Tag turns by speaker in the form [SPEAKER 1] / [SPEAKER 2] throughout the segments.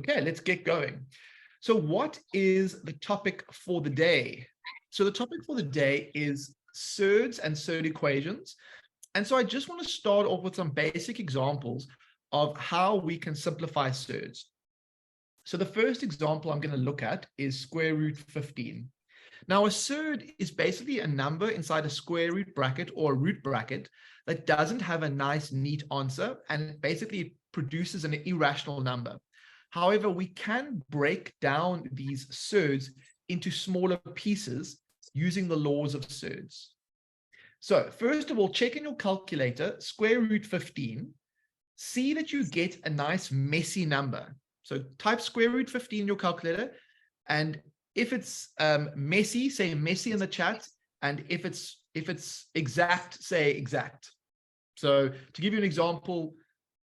[SPEAKER 1] Okay, let's get going. So what is the topic for the day? So the topic for the day is surds and surd equations. And so I just want to start off with some basic examples of how we can simplify surds. So the first example I'm going to look at is square root 15. Now a surd is basically a number inside a square root bracket or a root bracket that doesn't have a nice, neat answer, and basically produces an irrational number. However, we can break down these surds into smaller pieces using the laws of surds. So first of all, check in your calculator, square root 15. See that you get a nice messy number. So type square root 15 in your calculator. And if it's messy, say messy in the chat. And if it's exact, say exact. So to give you an example,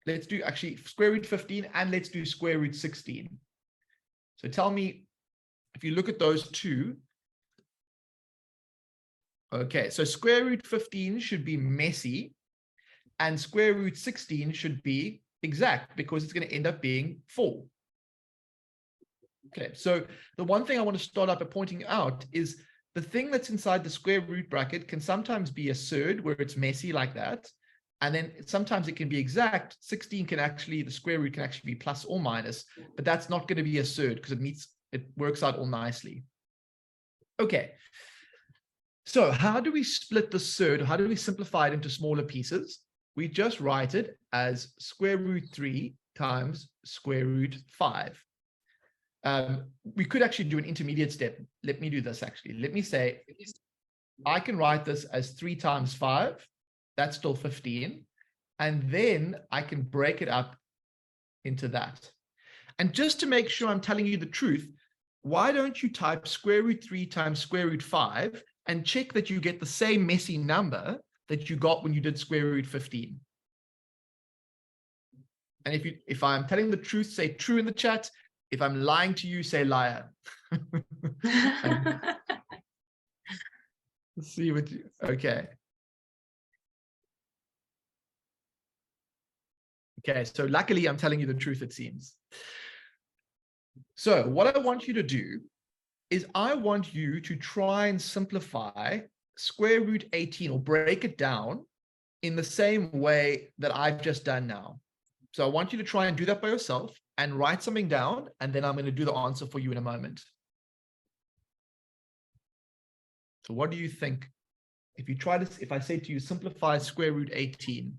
[SPEAKER 1] let's do actually square root 15 and let's do square root 16. So tell me if you look at those two. Okay, so square root 15 should be messy and square root 16 should be exact because it's going to end up being 4. Okay, so the one thing I want to start up by pointing out is the thing that's inside the square root bracket can sometimes be a surd where it's messy like that. And then sometimes it can be exact. 16 can actually, the square root can actually be plus or minus, but that's not going to be a surd because it works out all nicely. Okay. So how do we split the surd? How do we simplify it into smaller pieces? We just write it as square root 3 times square root 5. We could actually do an intermediate step. Let me do this actually. Let me say, I can write this as 3 times 5. That's still 15. And then I can break it up into that. And just to make sure I'm telling you the truth, why don't you type square root 3 times square root 5 and check that you get the same messy number that you got when you did square root 15. And if I'm telling the truth, say true in the chat. If I'm lying to you, say liar. Let's see what you, okay. Okay, so luckily I'm telling you the truth, it seems. So what I want you to do is I want you to try and simplify square root 18 or break it down in the same way that I've just done now. So I want you to try and do that by yourself and write something down, and then I'm going to do the answer for you in a moment. So what do you think? If you try this, if I say to you, simplify square root 18.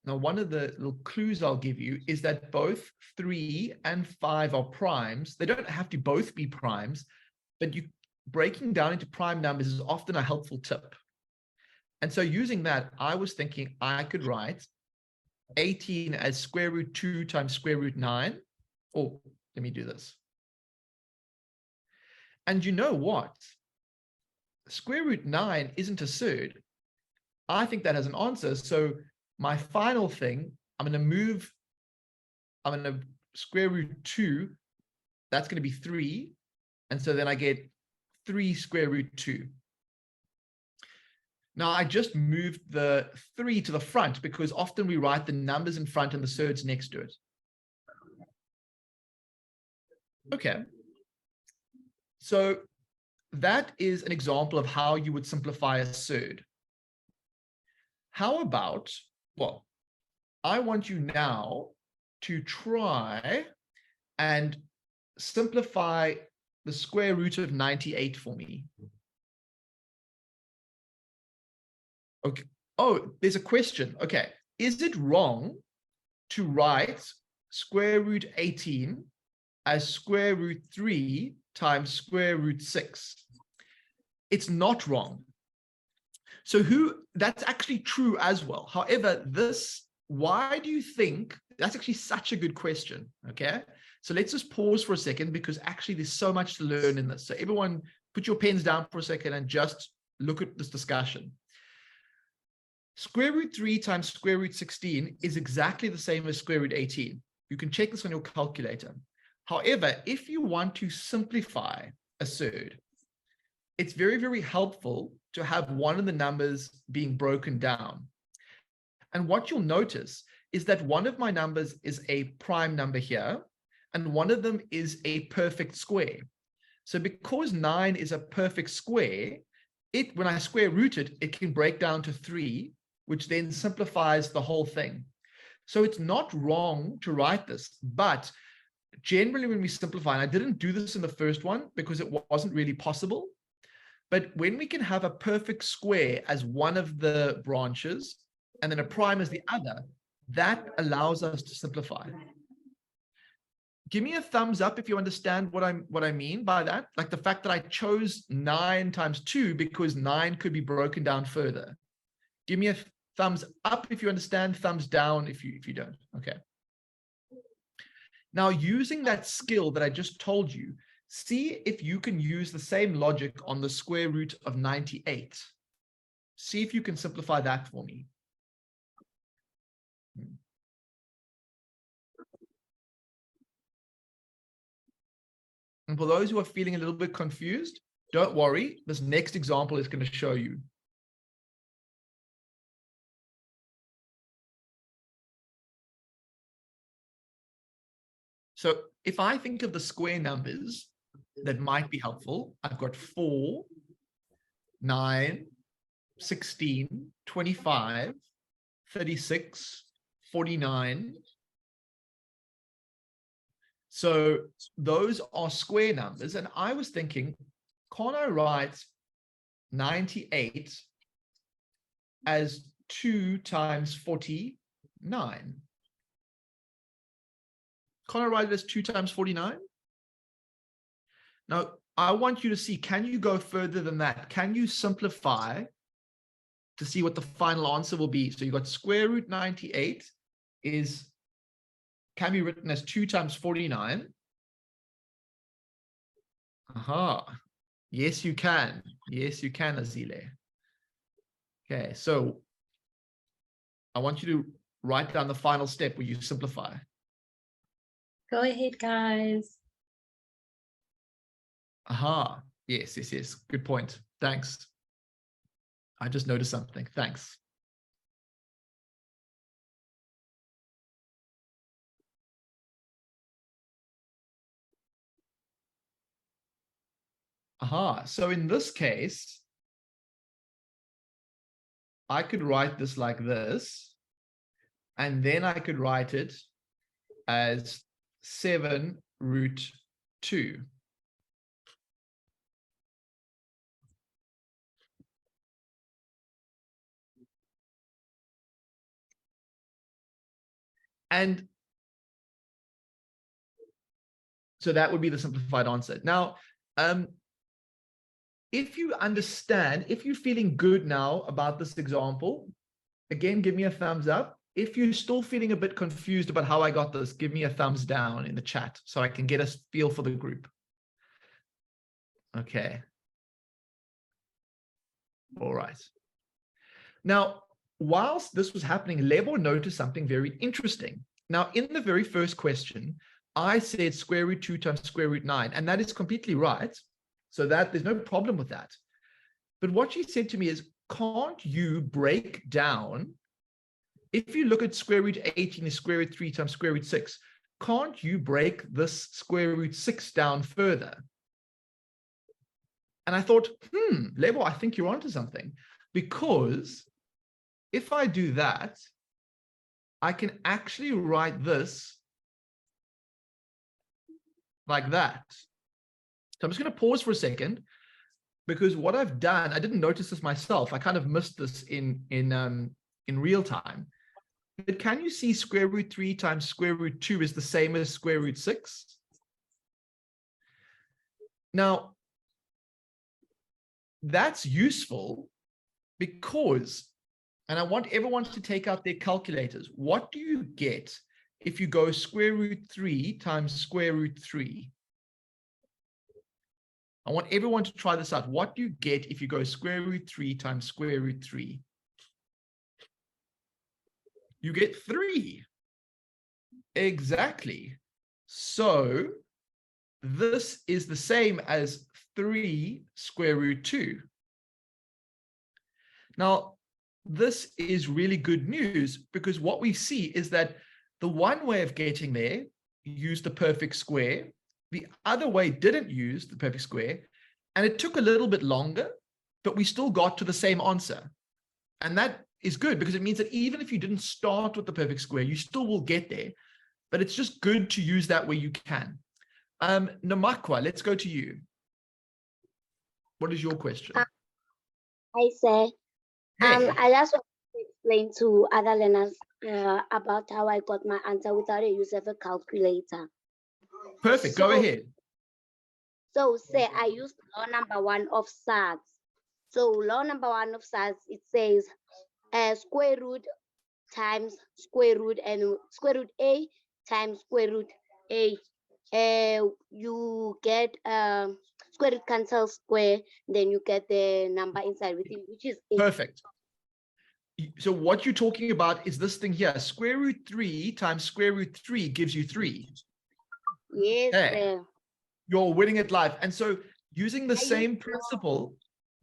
[SPEAKER 1] Now, one of the little clues I'll give you is that both 3 and 5 are primes. They don't have to both be primes, but breaking down into prime numbers is often a helpful tip. And so using that, I was thinking I could write 18 as square root 2 times square root 9. Oh, let me do this. And you know what? Square root 9 isn't a surd. I think that has an answer. So my final thing, I'm going to square root 2. That's going to be 3. And so then I get 3 square root 2. Now I just moved the 3 to the front because often we write the numbers in front and the surds next to it. Okay. So that is an example of how you would simplify a surd. How about, well, I want you now to try and simplify the square root of 98 for me. Okay. Oh, there's a question. Okay. Is it wrong to write square root 18 as square root 3 times square root 6? It's not wrong. So that's actually true as well. However, why do you think, that's actually such a good question, okay? So let's just pause for a second because actually there's so much to learn in this. So everyone put your pens down for a second and just look at this discussion. Square root 3 times square root 16 is exactly the same as square root 18. You can check this on your calculator. However, if you want to simplify a surd. It's very, very helpful to have one of the numbers being broken down. And what you'll notice is that one of my numbers is a prime number here, and one of them is a perfect square. So because 9 is a perfect square, when I square root it, it can break down to 3, which then simplifies the whole thing. So it's not wrong to write this, but generally when we simplify, and I didn't do this in the first one because it wasn't really possible, but when we can have a perfect square as one of the branches and then a prime as the other, that allows us to simplify. Give me a thumbs up if you understand what I mean by that. Like the fact that I chose 9 times 2 because 9 could be broken down further. Give me a thumbs up if you understand, thumbs down if you don't. Okay. Now, using that skill that I just told you, see if you can use the same logic on the square root of 98. See if you can simplify that for me. And for those who are feeling a little bit confused, don't worry. This next example is going to show you. So if I think of the square numbers that might be helpful, I've got 4, 9, 16, 25, 36, 49. So those are square numbers. And I was thinking, can't I write 98 as 2 times 49? Can't I write it as 2 times 49? Now, I want you to see, can you go further than that? Can you simplify to see what the final answer will be? So you've got square root 98 can be written as 2 times 49. Aha. Yes, you can. Yes, you can, Azile. Okay, so I want you to write down the final step where you simplify.
[SPEAKER 2] Go ahead, guys.
[SPEAKER 1] Aha. Yes, yes, yes. Good point. Thanks. I just noticed something. Thanks. Aha. So in this case, I could write this like this, and then I could write it as 7 root 2. And so that would be the simplified answer. Now, if you understand, if you're feeling good now about this example, again, give me a thumbs up. If you're still feeling a bit confused about how I got this, give me a thumbs down in the chat so I can get a feel for the group. Okay. All right. Now, whilst this was happening, Lebo noticed something very interesting. Now, in the very first question, I said square root 2 times square root 9, and that is completely right. So that there's no problem with that. But what she said to me is, can't you break down, if you look at square root 18 is square root 3 times square root 6, can't you break this square root 6 down further? And I thought, Lebo, I think you're onto something. Because if I do that, I can actually write this like that. So I'm just going to pause for a second, because what I've done, I didn't notice this myself. I kind of missed this in real time. But can you see square root 3 times square root 2 is the same as square root 6? Now, that's useful because, and I want everyone to take out their calculators. What do you get if you go square root 3 times square root 3? I want everyone to try this out. What do you get if you go square root 3 times square root 3? You get 3. Exactly. So this is the same as 3 square root 2. Now, this is really good news because what we see is that the one way of getting there used the perfect square. The other way didn't use the perfect square, and it took a little bit longer, but we still got to the same answer. And that is good because it means that even if you didn't start with the perfect square, you still will get there. But it's just good to use that where you can. Namakwa, let's go to you. What is your question?
[SPEAKER 3] I say,
[SPEAKER 1] Hey.
[SPEAKER 3] I just want to explain to other learners about how I got my answer without the use of a calculator.
[SPEAKER 1] Perfect. Go ahead.
[SPEAKER 3] So say I used law number 1 of surds. So law number 1 of surds, it says square root times square root and square root a times square root a. You get square root cancel square, then you get the number inside within, which is 8.
[SPEAKER 1] Perfect. So what you're talking about is this thing here. Square root 3 times square root 3 gives you 3.
[SPEAKER 3] Yes,
[SPEAKER 1] okay. You're winning at life. And so using the same principle,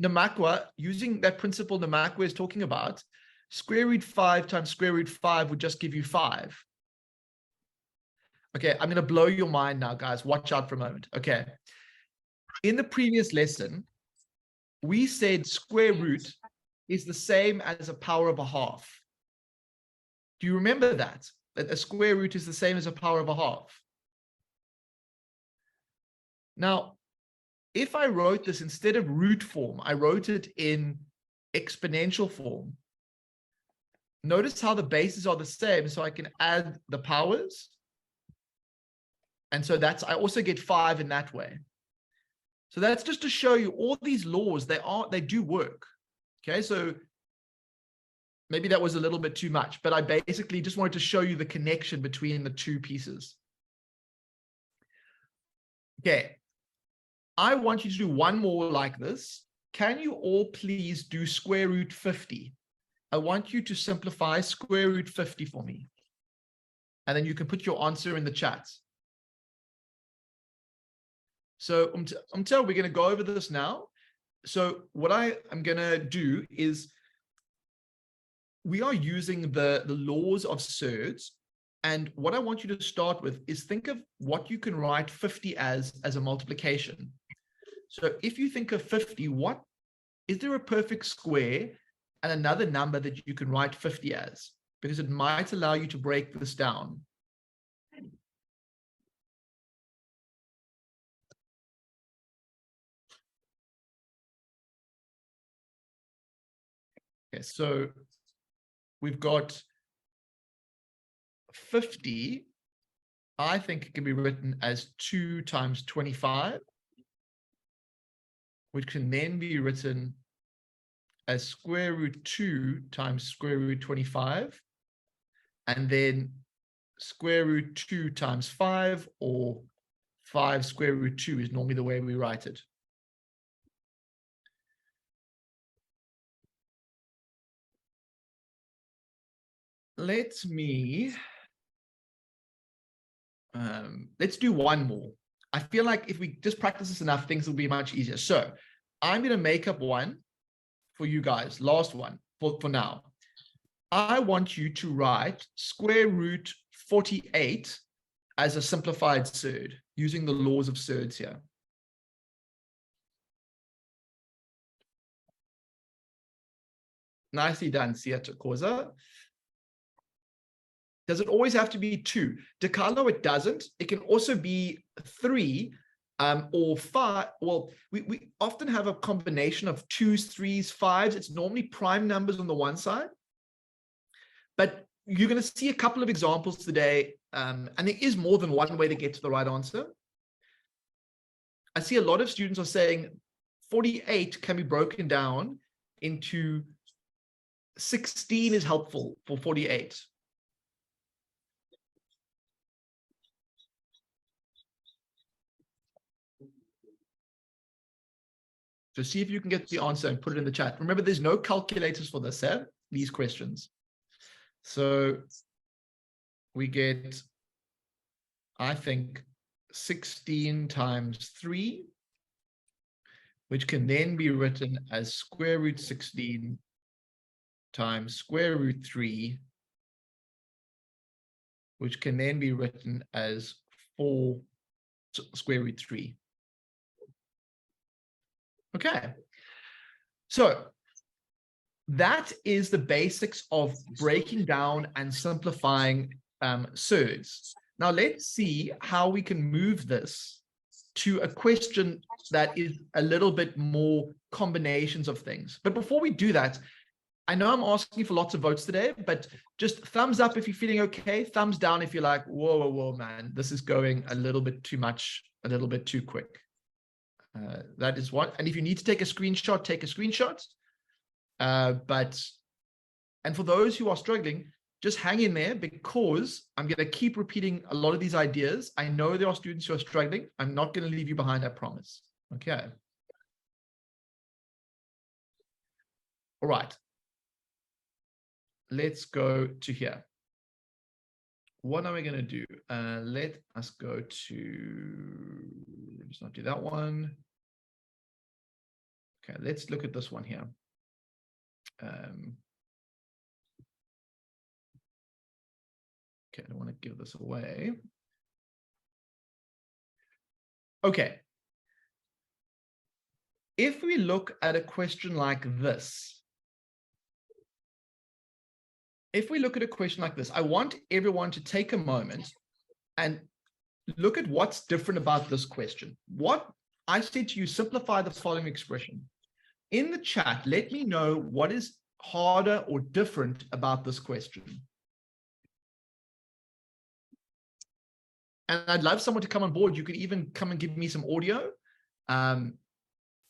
[SPEAKER 1] Namakwa, using that principle Namakwa is talking about, square root 5 times square root 5 would just give you 5. Okay, I'm going to blow your mind now, guys. Watch out for a moment. Okay. In the previous lesson, we said square root is the same as a power of a half. Do you remember that? That a square root is the same as a power of a half. Now, if I wrote this instead of root form, I wrote it in exponential form. Notice how the bases are the same, so I can add the powers. And so that's, I also get 5 in that way. So that's just to show you all these laws, they do work. Okay, so maybe that was a little bit too much, but I basically just wanted to show you the connection between the two pieces. Okay, I want you to do one more like this. Can you all please do square root 50? I want you to simplify square root 50 for me. And then you can put your answer in the chat. So we're going to go over this now. So what I am going to do is we are using the laws of surds. And what I want you to start with is think of what you can write 50 as a multiplication. So if you think of 50, is there a perfect square and another number that you can write 50 as? Because it might allow you to break this down. Okay, so we've got 50. I think it can be written as 2 times 25, which can then be written as square root 2 times square root 25, and then square root 2 times 5, or 5 square root 2 is normally the way we write it. Let's do one more. I feel like if we just practice this enough, things will be much easier. So I'm going to make up one for you guys, last one for now. I want you to write square root 48 as a simplified surd using the laws of surds here. Nicely done, Sieta Koza. Does it always have to be 2? DeCarlo, it doesn't. It can also be 3 or 5. Well, we often have a combination of 2s, 3s, 5s. It's normally prime numbers on the one side. But you're going to see a couple of examples today. And there is more than one way to get to the right answer. I see a lot of students are saying 48 can be broken down into 16 is helpful for 48. So see if you can get the answer and put it in the chat. Remember, there's no calculators for this, these questions. So we get, I think, 16 times 3, which can then be written as square root 16 times square root 3, which can then be written as 4 square root 3. Okay. So that is the basics of breaking down and simplifying surds. Now let's see how we can move this to a question that is a little bit more combinations of things. But before we do that, I know I'm asking for lots of votes today, but just thumbs up if you're feeling okay, thumbs down if you're like, whoa, whoa, whoa, man, this is going a little bit too much, a little bit too quick. That is one. And if you need to take a screenshot, take a screenshot. And for those who are struggling, just hang in there, because I'm going to keep repeating a lot of these ideas. I know there are students who are struggling. I'm not going to leave you behind, I promise. Okay. All right. Let's go to here. What are we going to do? Let us go to, let's not do that one. Okay, let's look at this one here. Okay, I don't want to give this away. Okay. If we look at a question like this, I want everyone to take a moment and look at what's different about this question. What I said to you, simplify the following expression. In the chat, let me know what is harder or different about this question. And I'd love someone to come on board. You could even come and give me some audio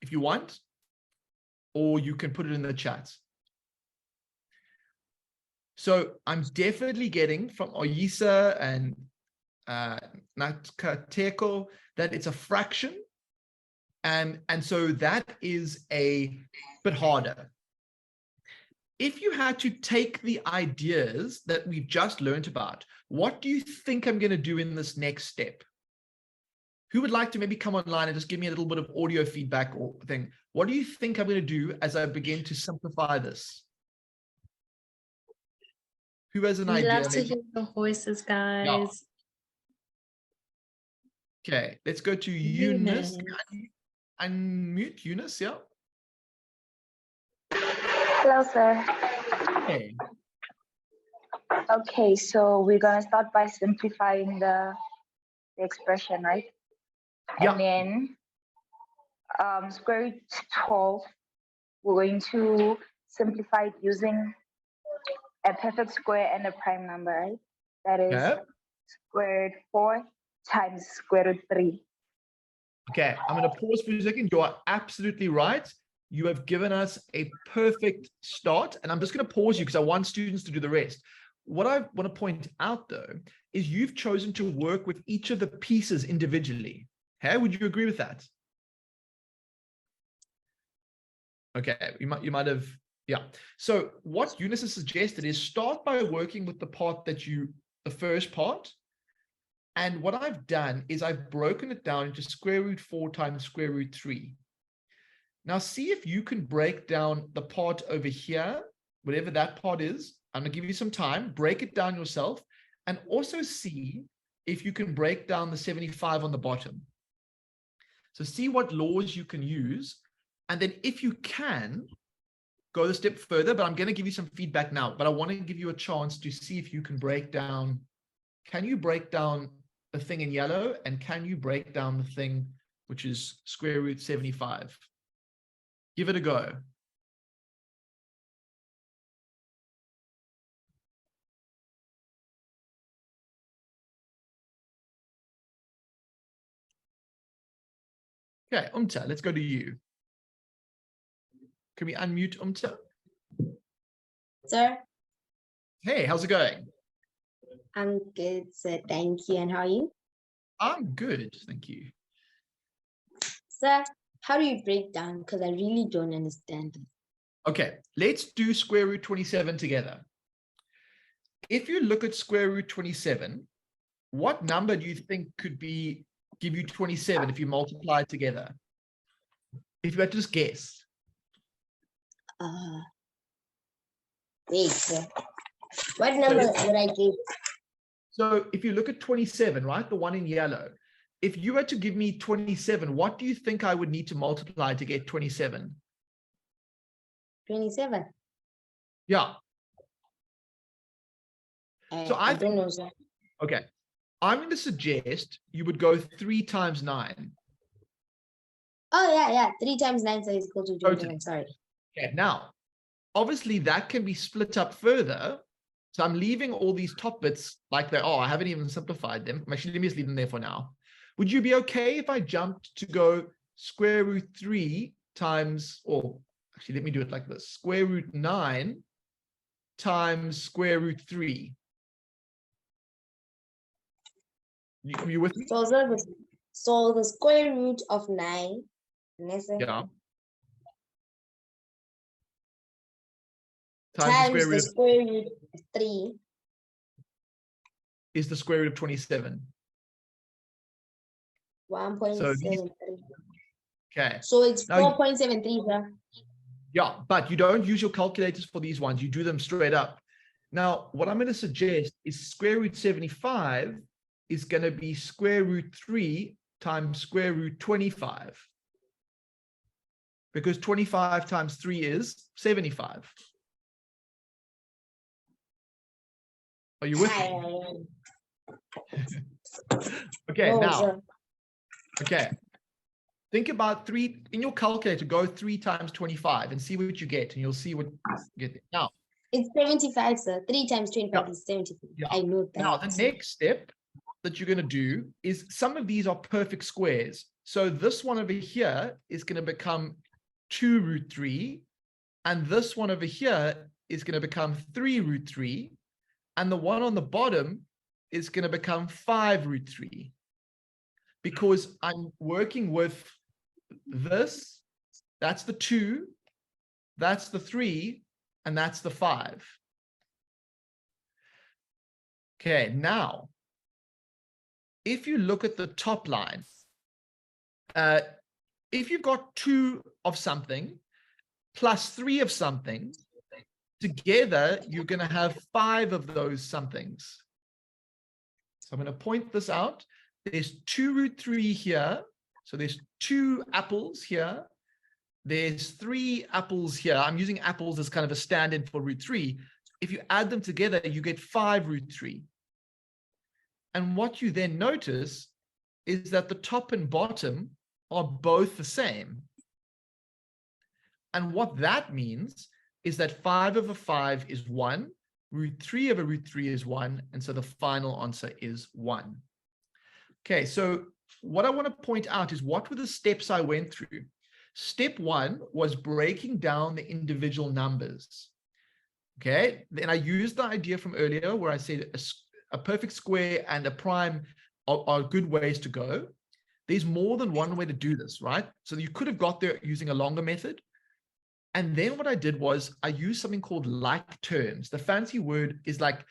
[SPEAKER 1] if you want, or you can put it in the chat. So I'm definitely getting from Oyisa and Nakateko that it's a fraction. And so that is a bit harder. If you had to take the ideas that we've just learned about, what do you think I'm going to do in this next step? Who would like to maybe come online and just give me a little bit of audio feedback or thing? What do you think I'm going to do as I begin to simplify this? Who has an idea?
[SPEAKER 2] We love to hear your voices, guys.
[SPEAKER 1] Yeah. Okay, let's go to Eunice. Unmute Eunice, yeah.
[SPEAKER 4] Hello, sir.
[SPEAKER 1] Hey.
[SPEAKER 4] Okay, so we're gonna start by simplifying the expression, right?
[SPEAKER 1] Yeah.
[SPEAKER 4] And then square root 12, we're going to simplify it using a perfect square and a prime number, right? That is square root 4 times square root 3.
[SPEAKER 1] Okay, I'm going to pause for a second. You are absolutely right. You have given us a perfect start, and I'm just going to pause you because I want students to do the rest. What I want to point out, though, is you've chosen to work with each of the pieces individually. Hey, would you agree with that? Okay, you might have, yeah. So what Eunice has suggested is start by working with the part that the first part. And what I've done is I've broken it down into square root 4 times square root 3. Now see if you can break down the part over here, whatever that part is. I'm going to give you some time, break it down yourself, and also see if you can break down the 75 on the bottom. So see what laws you can use. And then if you can, go a step further, but I'm going to give you some feedback now. But I want to give you a chance to see if you can break down. Can you break down the thing in yellow? And can you break down the thing which is square root 75? Give it a go. Okay, Umta, let's go to you. Can we unmute Umta?
[SPEAKER 2] Sir,
[SPEAKER 1] Hey, how's it going?
[SPEAKER 2] I'm good, sir. Thank you. And how are you?
[SPEAKER 1] I'm good, thank you.
[SPEAKER 2] Sir, how do you break down? Because I really don't understand.
[SPEAKER 1] Okay, let's do square root 27 together. If you look at square root 27, what number do you think could be give you 27 if you multiply it together? If you had to just guess.
[SPEAKER 2] Wait, sir. What number would I give?
[SPEAKER 1] So if you look at 27, right, the one in yellow, if you were to give me 27, what do you think I would need to multiply to get 27?
[SPEAKER 2] 27.
[SPEAKER 1] Yeah. So
[SPEAKER 2] I don't know, sir.
[SPEAKER 1] Okay. I'm going to suggest you would go 3 times 9.
[SPEAKER 2] Oh, yeah. 3 times 9 is equal to 27.
[SPEAKER 1] Totally.
[SPEAKER 2] Sorry.
[SPEAKER 1] Okay. Now, obviously, that can be split up further. So I'm leaving all these top bits like they are. I haven't even simplified them. Actually, let me just leave them there for now. Would you be okay if I jumped to go square root 3 times, or actually, let me do it like this, square root 9 times square root 3? You with me?
[SPEAKER 2] So the square root of 9.
[SPEAKER 1] Yeah.
[SPEAKER 2] Times the square root of 3
[SPEAKER 1] is the square root of 27.
[SPEAKER 2] 1.73.
[SPEAKER 1] Okay.
[SPEAKER 2] So it's 4.73, sir.
[SPEAKER 1] Yeah, but you don't use your calculators for these ones. You do them straight up. Now, what I'm going to suggest is square root 75 is going to be square root 3 times square root 25. Because 25 times 3 is 75. Are you with me? Okay,
[SPEAKER 2] No,
[SPEAKER 1] now,
[SPEAKER 2] sir.
[SPEAKER 1] okay. Think about 3, in your calculator, go 3 times 25 and see what you get, and you'll see what you get. Now,
[SPEAKER 2] it's 75, sir. 3 times 25 is 75.
[SPEAKER 1] Yeah.
[SPEAKER 2] I know that.
[SPEAKER 1] Now, the next step that you're going to do is some of these are perfect squares. So this one over here is going to become 2 root 3. And this one over here is going to become 3 root 3. And the one on the bottom is going to become 5 root 3. Because I'm working with this, that's the 2, that's the 3, and that's the 5. Okay, now, if you look at the top line, if you've got 2 of something plus 3 of something, together, you're going to have 5 of those somethings. So I'm going to point this out. There's 2 root 3 here. So there's 2 apples here. There's 3 apples here. I'm using apples as kind of a stand-in for root 3. If you add them together, you get 5 root 3. And what you then notice is that the top and bottom are both the same. And what that means is that 5 over 5 is 1, root 3 over root 3 is 1, and so the final answer is 1. Okay, so what I want to point out is what were the steps I went through? Step 1 was breaking down the individual numbers. Okay, then I used the idea from earlier where I said a perfect square and a prime are good ways to go. There's more than one way to do this, right? So you could have got there using a longer method. And then what I did was I used something called like terms. The fancy word is like,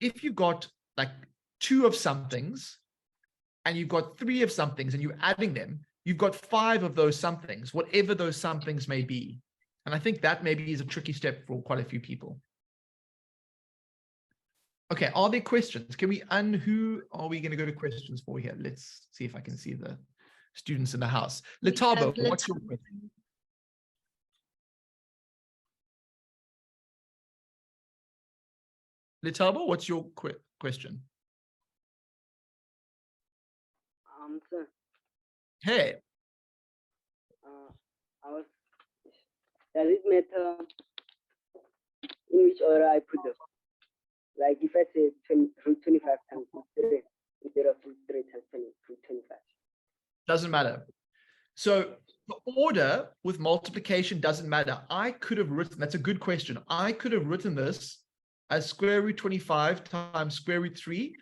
[SPEAKER 1] if you've got like 2 of somethings and you've got 3 of somethings and you're adding them, you've got 5 of those somethings, whatever those somethings may be. And I think that maybe is a tricky step for quite a few people. Okay, are there questions? Can we, who are we going to go to questions for here? Let's see if I can see the students in the house. Letaba, what's your question? Letaba, what's your question?
[SPEAKER 5] Sir.
[SPEAKER 1] Hey.
[SPEAKER 5] Does it matter in which order I put them? Like if I say root 25 times 3 instead of root 3 times 25.
[SPEAKER 1] Doesn't matter. So the order with multiplication doesn't matter. I could have written, that's a good question. I could have written this as square root 25 times square root 3.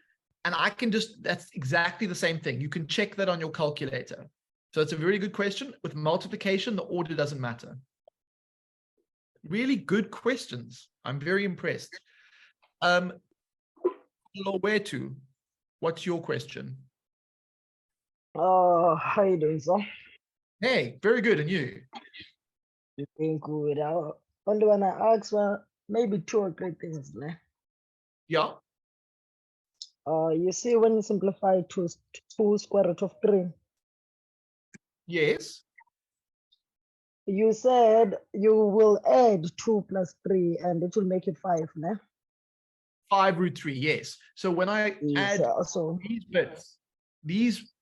[SPEAKER 1] And I can just, that's exactly the same thing. You can check that on your calculator. So it's a very good question. With multiplication, the order doesn't matter. Really good questions. I'm very impressed. Where to? What's your question?
[SPEAKER 6] Oh, how you doing, sir?
[SPEAKER 1] Hey, very good. And you?
[SPEAKER 6] You doing good? I only wanna ask maybe 2 or 3 things, né?
[SPEAKER 1] Yeah.
[SPEAKER 6] You see when you simplify 2 square root of 3,
[SPEAKER 1] Yes.
[SPEAKER 6] you said you will add 2 plus 3 and it will make it 5, né?
[SPEAKER 1] 5 root 3. Yes. So when I
[SPEAKER 6] Yes,
[SPEAKER 1] add
[SPEAKER 6] also
[SPEAKER 1] these bits,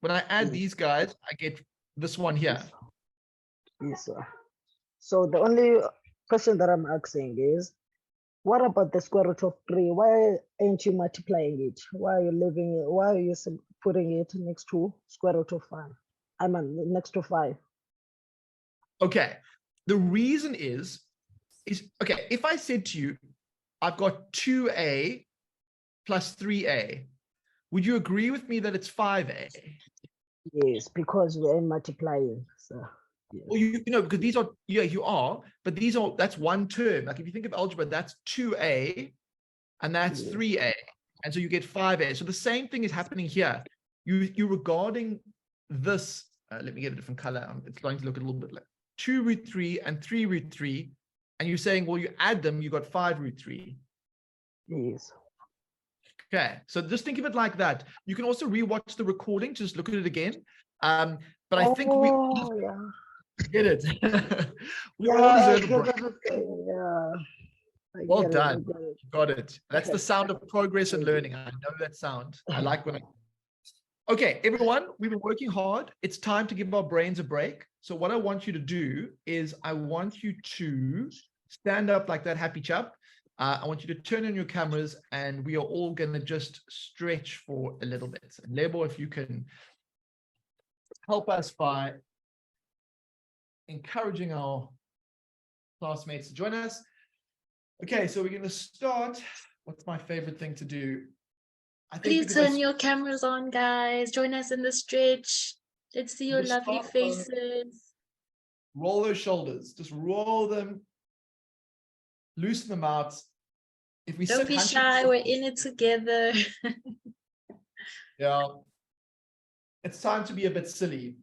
[SPEAKER 1] when I add these guys, I get this one here.
[SPEAKER 6] yes, sir. So the only question that I'm asking is, what about the square root of 3? Why ain't you multiplying it? Why are you leaving it? Why are you putting it next to square root of 5? I mean, next to 5.
[SPEAKER 1] Okay. The reason is okay, if I said to you, I've got 2a plus 3a, would you agree with me that it's 5a?
[SPEAKER 6] Yes, because we're multiplying. So yes.
[SPEAKER 1] Well, you know, because these are, yeah, you are, but that's one term. Like if you think of algebra, that's 2a and that's 3a. And so you get 5a. So the same thing is happening here. You're regarding this, let me get a different color. It's going to look a little bit like 2 root 3 and 3 root 3. And you're saying, well, you add them, you got 5 root 3.
[SPEAKER 6] Yes.
[SPEAKER 1] Okay, so just think of it like that. You can also rewatch the recording, just look at it again. But I think we get it. We all deserve a break.
[SPEAKER 6] Yeah.
[SPEAKER 1] Well done.
[SPEAKER 6] I get it.
[SPEAKER 1] Got it. That's the sound of progress and learning. I know that sound. I like when Okay, everyone, we've been working hard. It's time to give our brains a break. So what I want you to do is I want you to stand up like that happy chap. I want you to turn on your cameras and we are all going to just stretch for a little bit. And Lebo, if you can help us by encouraging our classmates to join us. Okay, so we're going to start. What's my favorite thing to do?
[SPEAKER 7] Please turn your cameras on, guys. Join us in the stretch. Let's see your lovely faces.
[SPEAKER 1] Roll those shoulders. Just roll them. Loosen them out. If we
[SPEAKER 7] Don't be shy. We're in it together.
[SPEAKER 1] Yeah. It's time to be a bit silly.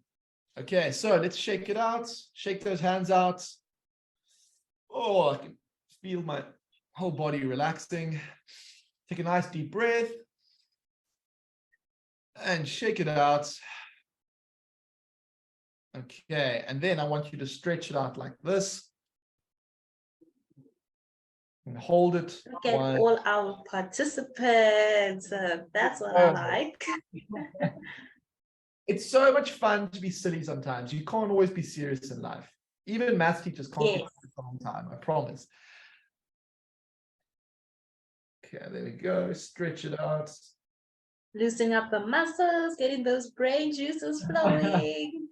[SPEAKER 1] Okay, so let's shake it out. Shake those hands out. Oh, I can feel my whole body relaxing. Take a nice deep breath. And shake it out. Okay, and then I want you to stretch it out like this. And hold it.
[SPEAKER 7] Look at all our participants. That's what I like.
[SPEAKER 1] It's so much fun to be silly sometimes. You can't always be serious in life. Even math teachers can't be serious for a long time, I promise. Okay, there we go. Stretch it out.
[SPEAKER 7] Loosening up the muscles, getting those brain juices flowing.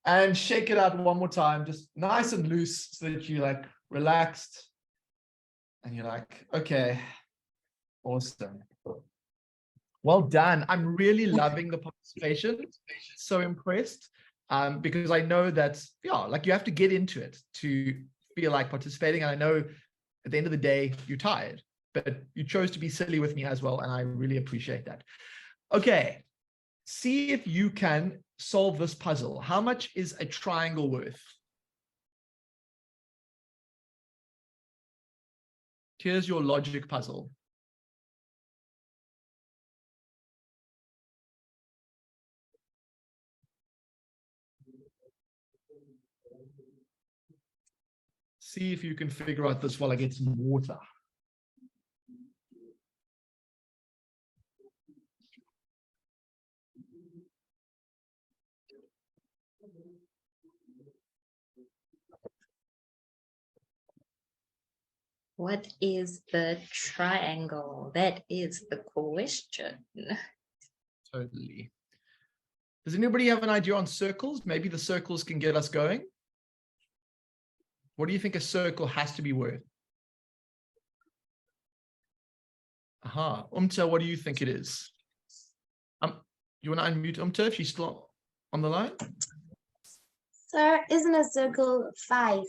[SPEAKER 1] And shake it out one more time, just nice and loose so that you're like relaxed. And you're like, okay, awesome. Well done. I'm really loving the participation. So impressed. Because I know that, yeah, like you have to get into it to feel like participating. And I know at the end of the day, you're tired, but you chose to be silly with me as well. And I really appreciate that. Okay. See if you can solve this puzzle. How much is a triangle worth? Here's your logic puzzle. See if you can figure out this while I get some water.
[SPEAKER 7] What is the triangle? That is the question.
[SPEAKER 1] Totally. Does anybody have an idea on circles? Maybe the circles can get us going. What do you think a circle has to be worth? Aha. Umta, what do you think it is? You want to unmute Umta if she's still on the line?
[SPEAKER 2] Sir, isn't a circle 5?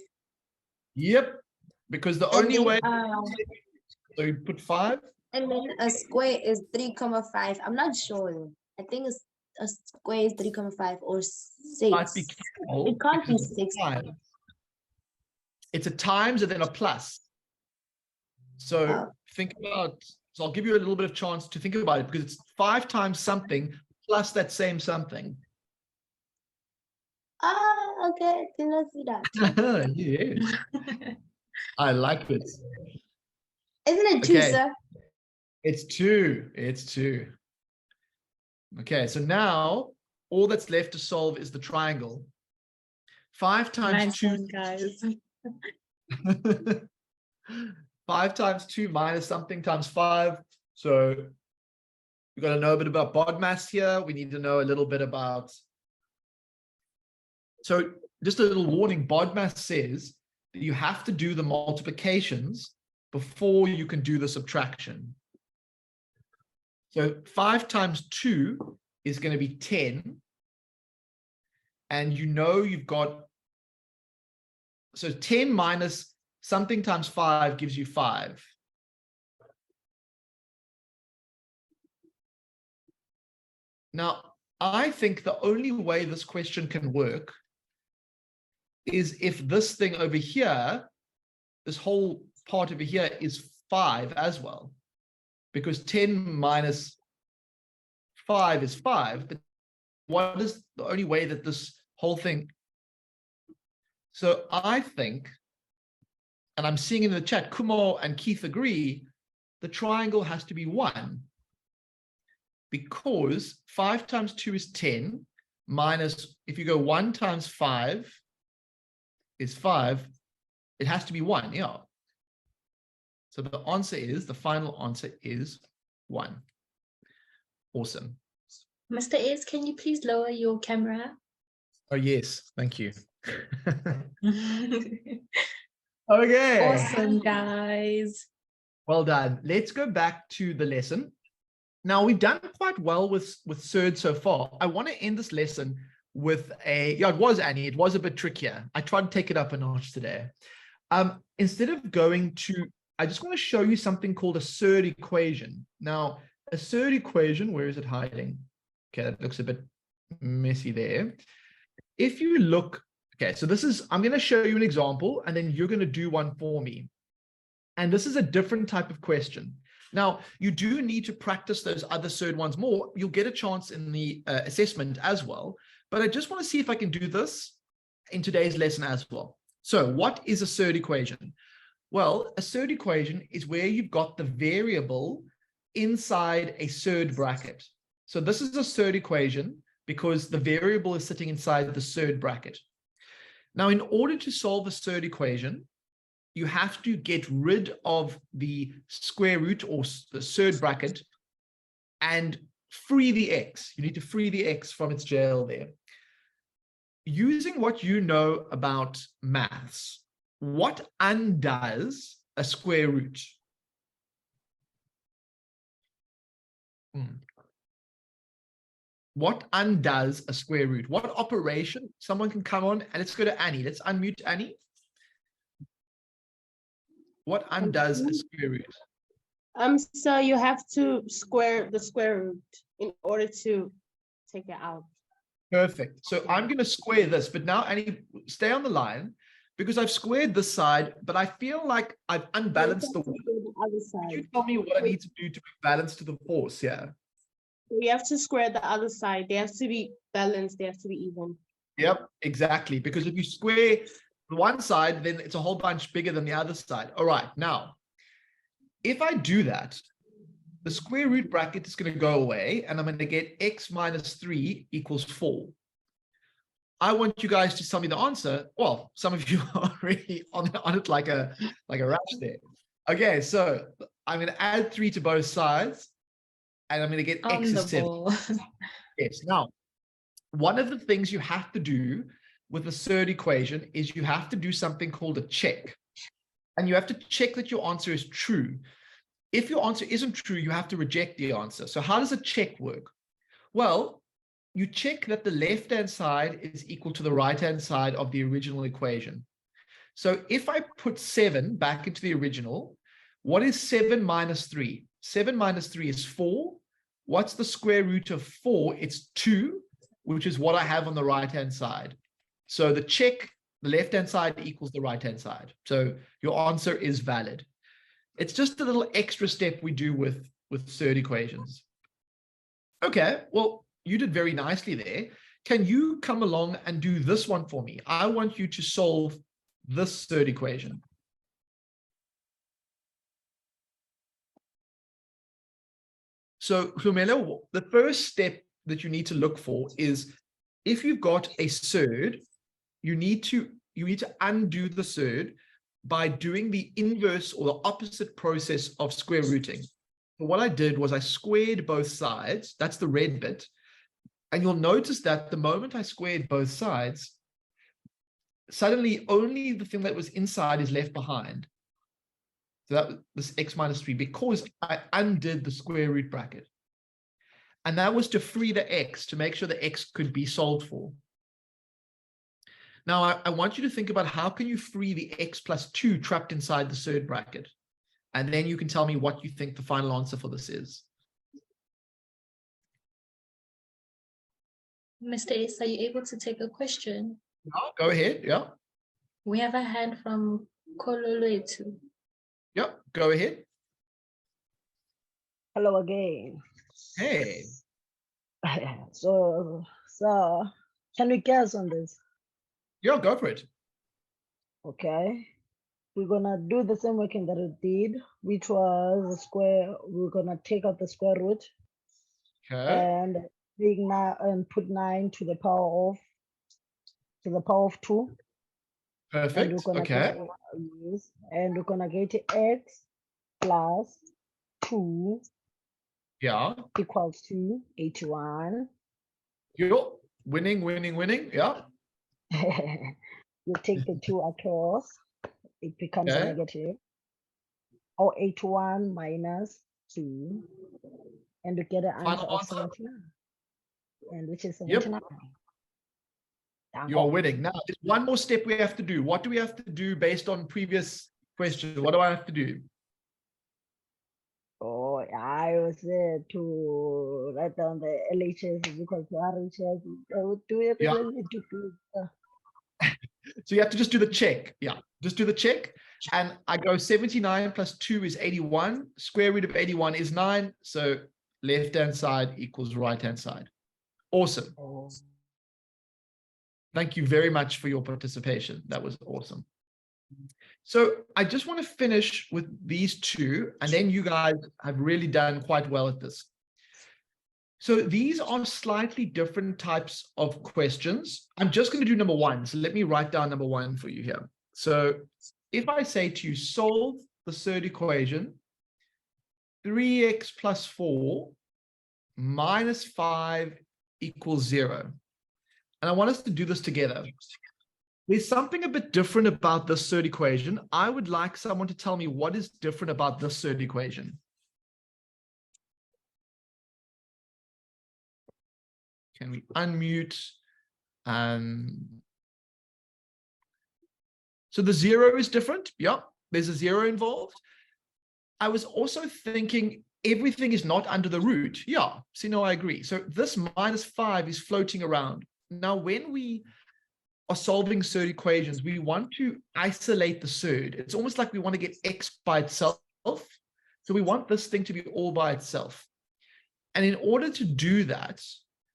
[SPEAKER 1] Yep. Because the only way, so you put 5.
[SPEAKER 2] And then a square is 3,5. I'm not sure. I think it's a square is 3.5 or 6.
[SPEAKER 1] But be careful,
[SPEAKER 2] It can't be
[SPEAKER 1] because
[SPEAKER 2] 6.
[SPEAKER 1] it's a times and then a plus. So think about, so I'll give you a little bit of chance to think about it, because it's 5 times something plus that same something.
[SPEAKER 2] Okay. Did not see that.
[SPEAKER 1] Yeah. I like it.
[SPEAKER 2] Isn't it 2,
[SPEAKER 1] Okay.
[SPEAKER 2] sir?
[SPEAKER 1] It's 2. It's 2. Okay, so now all that's left to solve is the triangle. 5 times
[SPEAKER 7] Nice
[SPEAKER 1] 2.
[SPEAKER 7] one, guys.
[SPEAKER 1] 5 times 2 minus something times 5. So we've got to know a bit about BODMAS here. We need to know a little bit about. So just a little warning, BODMAS says that you have to do the multiplications before you can do the subtraction. So 5 times 2 is going to be 10. And you know you've got, so 10 minus something times 5 gives you 5. Now, I think the only way this question can work is if this thing over here, this whole part over here is 5 as well. Because 10 minus 5 is 5. But what is the only way that this whole thing? So I think, and I'm seeing in the chat, Kumo and Keith agree, the triangle has to be 1. Because 5 times 2 is 10, minus, if you go 1 times 5 is 5, it has to be 1, yeah. So the answer is, the final answer is 1. Awesome.
[SPEAKER 7] Mr. Ace, can you please lower your camera?
[SPEAKER 1] Oh, yes, thank you. Okay.
[SPEAKER 7] Awesome, guys.
[SPEAKER 1] Well done. Let's go back to the lesson. Now, we've done quite well with Surd so far. I want to end this lesson with yeah, it was, Annie, it was a bit trickier. I tried to take it up a notch today. Instead of going to, I just want to show you something called a Surd equation. Now, a Surd equation, where is it hiding? Okay, that looks a bit messy there. If you look, okay, so this is, I'm going to show you an example, and then you're going to do one for me. And this is a different type of question. Now, you do need to practice those other Surd ones more. You'll get a chance in the assessment as well. But I just want to see if I can do this in today's lesson as well. So what is a Surd equation? Well, a Surd equation is where you've got the variable inside a Surd bracket. So this is a Surd equation because the variable is sitting inside the Surd bracket. Now, in order to solve a Surd equation, you have to get rid of the square root or the Surd bracket and free the x. You need to free the x from its jail there. Using what you know about maths, what undoes a square root? What undoes a square root? What operation? Someone can come on and let's go to Annie. Let's unmute Annie. What undoes a square root?
[SPEAKER 8] So you have to square the square root in order to take it out.
[SPEAKER 1] Perfect. So I'm going to square this, but now Annie, stay on the line because I've squared this side, but I feel like I've unbalanced the
[SPEAKER 8] other side.
[SPEAKER 1] Can you tell me what I need to do to bring balance to the force? Yeah.
[SPEAKER 8] You have to square the other side. They have to be balanced. They have to be even.
[SPEAKER 1] Yep, exactly. Because if you square the one side, then it's a whole bunch bigger than the other side. All right. Now, if I do that, the square root bracket is going to go away, and I'm going to get x minus 3 equals 4. I want you guys to tell me the answer. Well, some of you are already on it like a rash there. Okay, so I'm going to add 3 to both sides, and I'm going to get x is 7. Yes. Now, one of the things you have to do with a Surd equation is you have to do something called a check. And you have to check that your answer is true. If your answer isn't true, you have to reject the answer. So how does a check work? Well, you check that the left-hand side is equal to the right-hand side of the original equation. So if I put 7 back into the original, what is 7 minus 3? 7 minus 3 is 4. what's the square root of 4? It's 2, which is what I have on the right-hand side. So the check, the left-hand side equals the right-hand side. So your answer is valid. It's just a little extra step we do with surd equations. Okay, well, you did very nicely there. Can you come along and do this one for me? I want you to solve this surd equation. So, Humelo, the first step that you need to look for is if you've got a surd, you need to undo the surd by doing the inverse or the opposite process of square rooting. So what I did was I squared both sides. That's the red bit. And you'll notice that the moment I squared both sides, suddenly only the thing that was inside is left behind. So that this x minus 3, because I undid the square root bracket. And that was to free the x, to make sure the x could be solved for. Now, I want you to think about how can you free the x plus 2 trapped inside the surd bracket? And then you can tell me what you think the final answer for this is.
[SPEAKER 7] Mr. Ace, are you able to take a question?
[SPEAKER 1] Oh, go ahead. Yeah.
[SPEAKER 7] We have a hand from Kololoetu.
[SPEAKER 1] Yep, go ahead.
[SPEAKER 6] Hello again.
[SPEAKER 1] Hey.
[SPEAKER 6] So can we guess on this?
[SPEAKER 1] Yeah, go for it.
[SPEAKER 6] Okay. We're gonna do the same working that it did, which was the square. We're gonna take out the square root
[SPEAKER 1] Okay.
[SPEAKER 6] and put 9 to the power of 2.
[SPEAKER 1] Perfect.
[SPEAKER 6] And we're gonna
[SPEAKER 1] Okay.
[SPEAKER 6] and we're gonna get x plus 2
[SPEAKER 1] Yeah.
[SPEAKER 6] equals to 81.
[SPEAKER 1] You're winning. Yeah.
[SPEAKER 6] You take the 2 across, it becomes a
[SPEAKER 1] Okay.
[SPEAKER 6] negative. Or 81 minus 2, and you get an answer
[SPEAKER 1] Final
[SPEAKER 6] of
[SPEAKER 1] answer?
[SPEAKER 6] 79, and which is
[SPEAKER 1] Yep.
[SPEAKER 6] 79.
[SPEAKER 1] You are winning. Now, there's one more step we have to do. What do we have to do based on previous questions? What do I have to do?
[SPEAKER 6] Oh, I was to write down the LHS is equal to RHS. I would do it.
[SPEAKER 1] Yeah. So you have to just do the check. Yeah, just do the check. And I go 79 plus 2 is 81. Square root of 81 is 9. So left-hand side equals right-hand side. Awesome.
[SPEAKER 6] Oh.
[SPEAKER 1] Thank you very much for your participation. That was awesome. So I just want to finish with these two, and then you guys have really done quite well at this. So these are slightly different types of questions. I'm just going to do number 1. So let me write down number 1 for you here. So if I say to you, solve the surd equation, 3x plus 4 minus 5 equals 0. And I want us to do this together. There's something a bit different about this surd equation. I would like someone to tell me what is different about this surd equation. Can we unmute? So the 0 is different. Yeah, there's a 0 involved. I was also thinking everything is not under the root. Yeah, see, no, I agree. So this minus 5 is floating around. Now, when we are solving surd equations, we want to isolate the surd. It's almost like we want to get x by itself. So we want this thing to be all by itself. And in order to do that,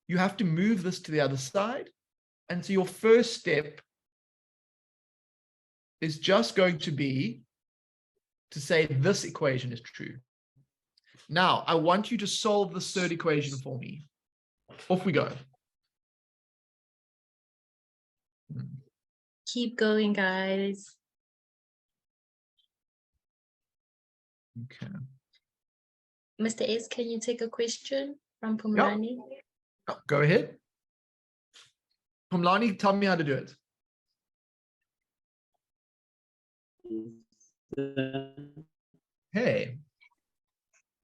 [SPEAKER 1] you have to move this to the other side. And so your first step is just going to be to say this equation is true. Now, I want you to solve the surd equation for me. Off we go.
[SPEAKER 7] Keep going, guys.
[SPEAKER 1] Okay.
[SPEAKER 7] Mr. Ace, can you take a question from Pumlani?
[SPEAKER 1] Yep. Go ahead. Pumlani, tell me how to do it. Hey.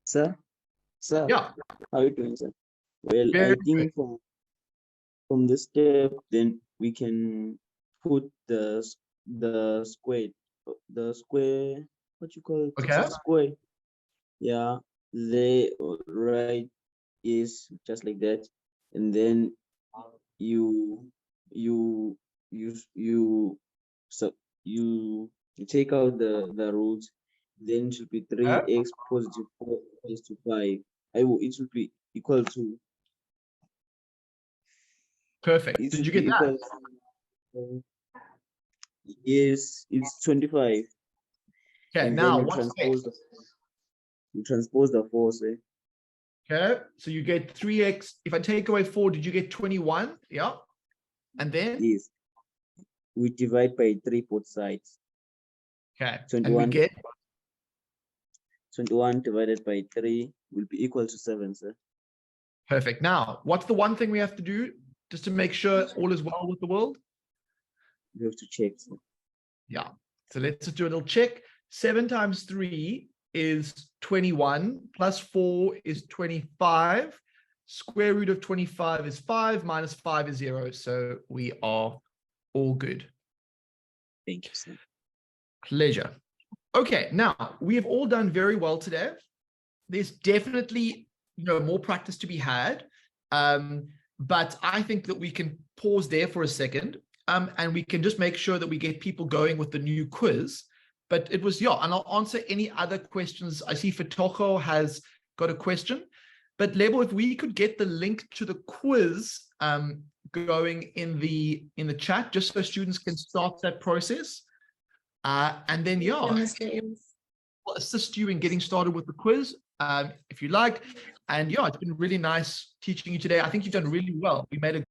[SPEAKER 9] Sir?
[SPEAKER 1] Yeah.
[SPEAKER 9] How are you doing, sir? Well,
[SPEAKER 1] Very
[SPEAKER 9] I think from this step, then we can put the square, what you call it?
[SPEAKER 1] Okay.
[SPEAKER 9] Square. Yeah, they right Yes, just like that. And then so you take out the roots. Then it should be 3x positive 4 equals to 5. It should be equal to.
[SPEAKER 1] Perfect.
[SPEAKER 9] It
[SPEAKER 1] Did
[SPEAKER 9] should
[SPEAKER 1] you
[SPEAKER 9] be
[SPEAKER 1] get that?
[SPEAKER 9] equal to, yes, it's 25.
[SPEAKER 1] Okay,
[SPEAKER 9] And
[SPEAKER 1] now
[SPEAKER 9] then
[SPEAKER 1] what's next?
[SPEAKER 9] you transpose the force.
[SPEAKER 1] Okay, so you get 3x. If I take away 4, did you get 21? Yeah. And then?
[SPEAKER 9] Yes. We divide by 3 both sides.
[SPEAKER 1] Okay.
[SPEAKER 9] 21,
[SPEAKER 1] and we get?
[SPEAKER 9] 21 divided by 3 will be equal to 7, sir.
[SPEAKER 1] Perfect. Now, what's the one thing we have to do just to make sure all is well with the world?
[SPEAKER 9] You have to check, sir.
[SPEAKER 1] Yeah. So let's just do a little check. 7 times 3 is 21, plus 4 is 25. Square root of 25 is 5, minus 5 is 0. So we are all good.
[SPEAKER 9] Thank you, sir.
[SPEAKER 1] Pleasure. Okay, now we have all done very well today. There's definitely more practice to be had. But I think that we can pause there for a second. And we can just make sure that we get people going with the new quiz. But it was, and I'll answer any other questions. I see Fatocho has got a question. But Lebo, if we could get the link to the quiz going in the chat, just so students can start that process. And then, we'll assist you in getting started with the quiz, if you like. And it's been really nice teaching you today. I think you've done really well. We made a